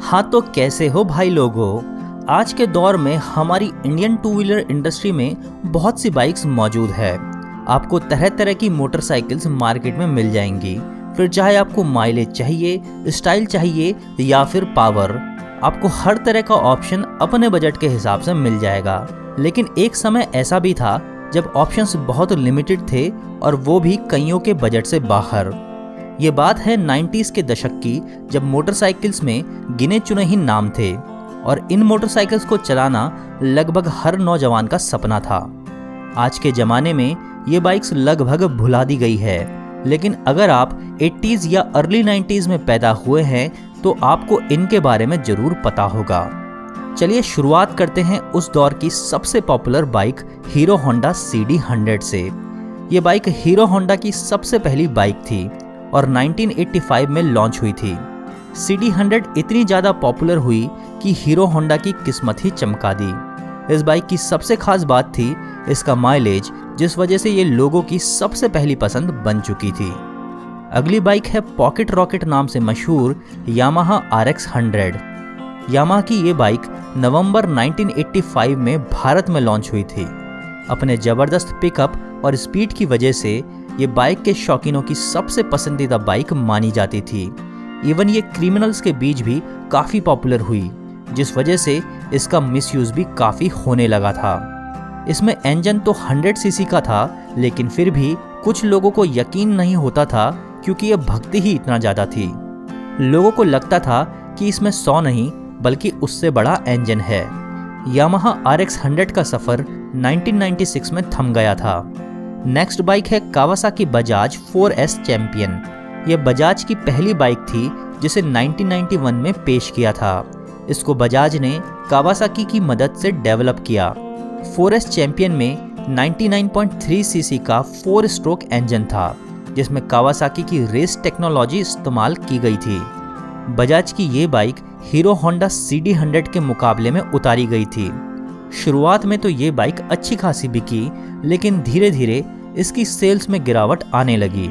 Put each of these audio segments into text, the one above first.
हाँ तो कैसे हो भाई लोगों। आज के दौर में हमारी इंडियन टू व्हीलर इंडस्ट्री में बहुत सी बाइक्स मौजूद है। आपको तरह तरह की मोटरसाइकिल्स मार्केट में मिल जाएंगी। फिर चाहे आपको माइलेज चाहिए, स्टाइल चाहिए या फिर पावर, आपको हर तरह का ऑप्शन अपने बजट के हिसाब से मिल जाएगा। लेकिन एक समय ऐसा भी था जब ऑप्शंस बहुत लिमिटेड थे और वो भी कईयों के बजट से बाहर। ये बात है 90s के दशक की, जब मोटरसाइकिल्स में गिने चुने ही नाम थे और इन मोटरसाइकिल्स को चलाना लगभग हर नौजवान का सपना था। आज के ज़माने में ये बाइक्स लगभग भुला दी गई है, लेकिन अगर आप 80s या अर्ली 90s में पैदा हुए हैं तो आपको इनके बारे में ज़रूर पता होगा। चलिए शुरुआत करते हैं उस दौर की सबसे popular bike hero Honda CD100 से। ये बाइक हीरो होंडा की सबसे पहली बाइक थी और 1985 में लॉन्च हुई थी। CD100 इतनी ज़्यादा पॉपुलर हुई कि हीरो होंडा की किस्मत ही चमका दी। इस बाइक की सबसे खास बात थी इसका माइलेज, जिस वजह से ये लोगों की सबसे पहली पसंद बन चुकी थी। अगली बाइक है पॉकेट रॉकेट नाम से मशहूर यामाहा RX100। यामाहा की ये बाइक नवंबर 1985 में भारत में लॉन्च हुई थी। अपने ज़बरदस्त पिकअप और स्पीड की वजह से ये बाइक के शौकीनों की सबसे पसंदीदा बाइक मानी जाती थी। इवन ये क्रिमिनल्स के बीच भी काफ़ी पॉपुलर हुई, जिस वजह से इसका मिसयूज़ भी काफ़ी होने लगा था। इसमें इंजन तो 100 सीसी का था, लेकिन फिर भी कुछ लोगों को यकीन नहीं होता था क्योंकि यह भक्ति ही इतना ज़्यादा थी। लोगों को लगता था कि इसमें 100 नहीं बल्कि उससे बड़ा इंजन है। यामाहा RX100 का सफ़र 1996 में थम गया था। नेक्स्ट बाइक है कावासाकी बजाज 4S चैंपियन। यह बजाज की पहली बाइक थी जिसे 1991 में पेश किया था। इसको बजाज ने कावासाकी की मदद से डेवलप किया। 4S चैंपियन में 99.3 सीसी का 4 स्ट्रोक इंजन था, जिसमें कावासाकी की रेस टेक्नोलॉजी इस्तेमाल की गई थी। बजाज की ये बाइक हीरो होंडा CD100 के मुकाबले में उतारी गई थी। शुरुआत में तो ये बाइक अच्छी खासी बिकी, लेकिन धीरे धीरे इसकी सेल्स में गिरावट आने लगी।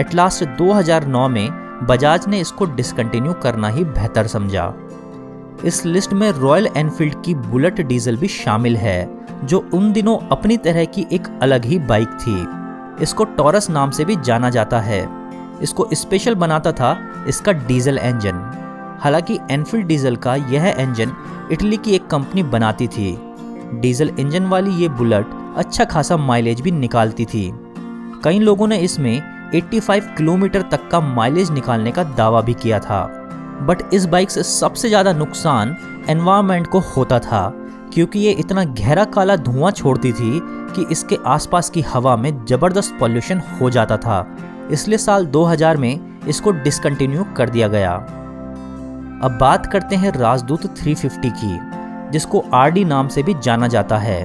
एट लास्ट 2009 में बजाज ने इसको डिसकंटिन्यू करना ही बेहतर समझा। इस लिस्ट में रॉयल एनफील्ड की बुलेट डीजल भी शामिल है, जो उन दिनों अपनी तरह की एक अलग ही बाइक थी। इसको टॉरस नाम से भी जाना जाता है। इसको स्पेशल बनाता था इसका डीजल इंजन। हालांकि एनफील्ड डीजल का यह इंजन इटली की एक कंपनी बनाती थी। डीजल इंजन वाली ये बुलेट अच्छा खासा माइलेज भी निकालती थी। कई लोगों ने इसमें 85 किलोमीटर तक का माइलेज निकालने का दावा भी किया था। बट इस बाइक से सबसे ज़्यादा नुकसान एनवायरनमेंट को होता था, क्योंकि ये इतना गहरा काला धुआं छोड़ती थी कि इसके आसपास की हवा में ज़बरदस्त पॉल्यूशन हो जाता था। इसलिए साल 2000 में इसको डिसकंटिन्यू कर दिया गया। अब बात करते हैं राजदूत 350 की, जिसको RD नाम से भी जाना जाता है।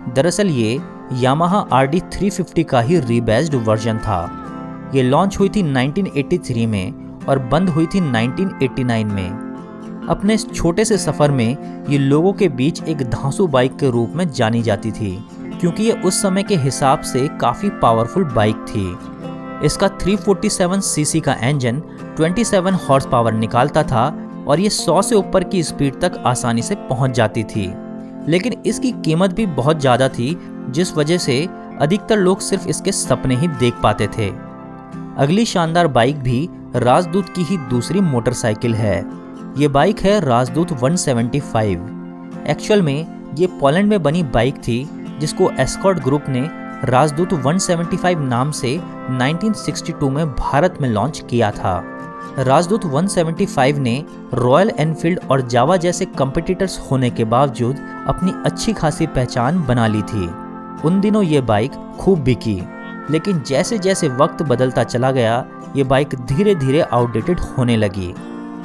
दरअसल ये यामाहा RD 350 का ही रीबैज्ड वर्जन था। ये लॉन्च हुई थी 1983 में और बंद हुई थी 1989 में। अपने इस छोटे से सफ़र में ये लोगों के बीच एक धांसू बाइक के रूप में जानी जाती थी, क्योंकि ये उस समय के हिसाब से काफ़ी पावरफुल बाइक थी। इसका 347 सीसी का इंजन 27 हॉर्स पावर निकालता था और ये 100 से ऊपर की स्पीड तक आसानी से पहुंच जाती थी। लेकिन इसकी कीमत भी बहुत ज़्यादा थी, जिस वजह से अधिकतर लोग सिर्फ इसके सपने ही देख पाते थे। अगली शानदार बाइक भी राजदूत की ही दूसरी मोटरसाइकिल है। ये बाइक है राजदूत 175। एक्चुअल में ये पोलैंड में बनी बाइक थी, जिसको एस्कॉर्ट ग्रुप ने राजदूत 175 नाम से 1962 में भारत में लॉन्च किया था। राजदूत 175 ने रॉयल एनफील्ड और जावा जैसे कंपटीटर्स होने के बावजूद अपनी अच्छी खासी पहचान बना ली थी। उन दिनों ये बाइक खूब बिकी, लेकिन जैसे जैसे वक्त बदलता चला गया, ये बाइक धीरे धीरे आउटडेटेड होने लगी।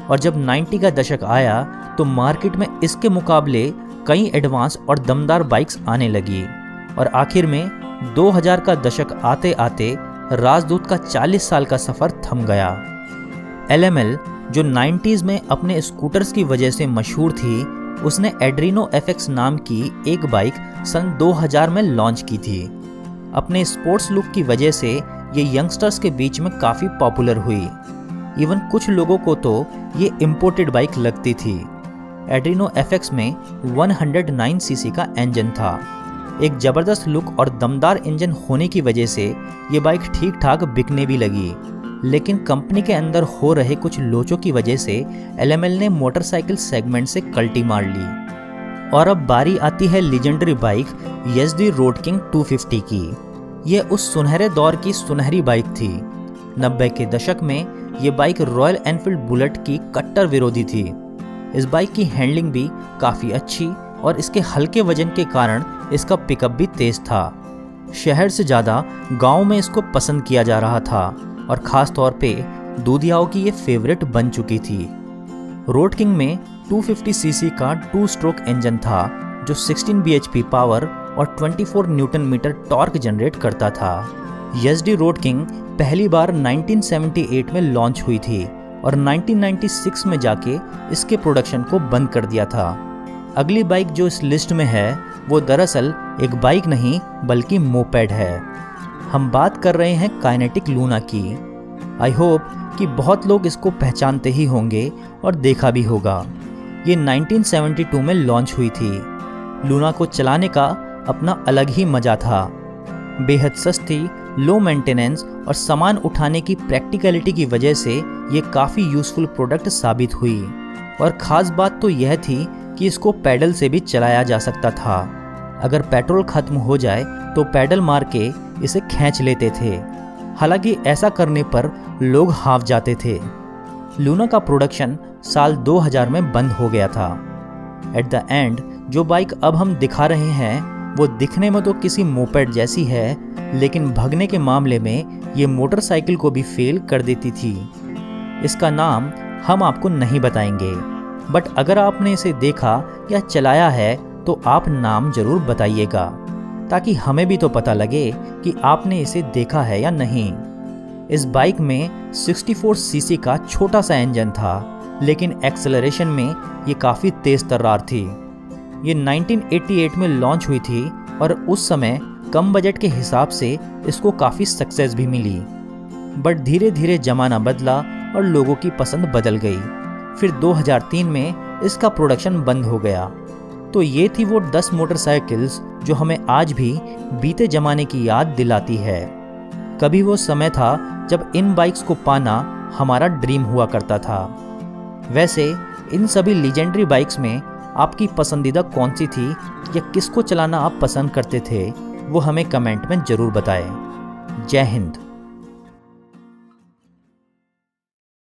और जब 90 का दशक आया तो मार्केट में इसके मुकाबले कई एडवांस और दमदार बाइक्स आने लगी। और आखिर में 2000 का दशक आते आते राजदूत का 40 साल का सफ़र थम गया। LML, जो 90s में अपने स्कूटर्स की वजह से मशहूर थी, उसने एड्रीनो FX नाम की एक बाइक सन 2000 में लॉन्च की थी। अपने स्पोर्ट्स लुक की वजह से ये यंगस्टर्स के बीच में काफ़ी पॉपुलर हुई। इवन कुछ लोगों को तो ये इम्पोर्टेड बाइक लगती थी। एड्रीनो FX में 109 सीसी का इंजन था। एक ज़बरदस्त लुक और दमदार इंजन होने की वजह से ये बाइक ठीक ठाक बिकने भी लगी, लेकिन कंपनी के अंदर हो रहे कुछ लोचों की वजह से LML ने मोटरसाइकिल सेगमेंट से कल्टी मार ली। और अब बारी आती है legendary bike YZD road king 250 की। ये उस सुनहरे दौर की सुनहरी बाइक थी। 90 के दशक में ये बाइक रॉयल एनफील्ड बुलेट की कट्टर विरोधी थी। इस बाइक की हैंडलिंग भी काफ़ी अच्छी और इसके हल्के वजन के कारण इसका पिकअप भी तेज था। शहर से ज़्यादा गांव में इसको पसंद किया जा रहा था और ख़ास तौर पे दूधियाओं की ये फेवरेट बन चुकी थी। रोड किंग में 250 सीसी का 2 स्ट्रोक इंजन था जो 16 bhp पावर और 24 न्यूटन मीटर टॉर्क जनरेट करता था। YZD रोड किंग पहली बार 1978 में लॉन्च हुई थी और 1996 में जाके इसके प्रोडक्शन को बंद कर दिया था। अगली बाइक जो इस लिस्ट में है वो दरअसल एक बाइक नहीं बल्कि मोपेड है। हम बात कर रहे हैं काइनेटिक लूना की। आई होप कि बहुत लोग इसको पहचानते ही होंगे और देखा भी होगा। ये 1972 में लॉन्च हुई थी। लूना को चलाने का अपना अलग ही मज़ा था। बेहद सस्ती, लो मेंटेनेंस और सामान उठाने की प्रैक्टिकलिटी की वजह से ये काफ़ी यूज़फुल प्रोडक्ट साबित हुई। और ख़ास बात तो यह थी कि इसको पैडल से भी चलाया जा सकता था। अगर पेट्रोल ख़त्म हो जाए तो पैडल मार के इसे खींच लेते थे। हालांकि ऐसा करने पर लोग हाफ जाते थे। लूना का प्रोडक्शन साल 2000 में बंद हो गया था। एट द एंड जो बाइक अब हम दिखा रहे हैं वो दिखने में तो किसी मोपेड जैसी है, लेकिन भगने के मामले में ये मोटरसाइकिल को भी फेल कर देती थी। इसका नाम हम आपको नहीं बताएंगे, बट अगर आपने इसे देखा या चलाया है तो आप नाम ज़रूर बताइएगा, ताकि हमें भी तो पता लगे कि आपने इसे देखा है या नहीं। इस बाइक में 64 सीसी का छोटा सा इंजन था, लेकिन एक्सेलरेशन में ये काफ़ी तेज़ तर्रार थी। ये 1988 में लॉन्च हुई थी और उस समय कम बजट के हिसाब से इसको काफ़ी सक्सेस भी मिली। बट धीरे धीरे ज़माना बदला और लोगों की पसंद बदल गई। फिर 2003 में इसका प्रोडक्शन बंद हो गया। तो ये थी वो 10 मोटरसाइकिल्स जो हमें आज भी बीते ज़माने की याद दिलाती है। कभी वो समय था जब इन बाइक्स को पाना हमारा ड्रीम हुआ करता था। वैसे इन सभी लीजेंडरी बाइक्स में आपकी पसंदीदा कौन सी थी या किसको चलाना आप पसंद करते थे, वो हमें कमेंट में ज़रूर बताएं। जय हिंद।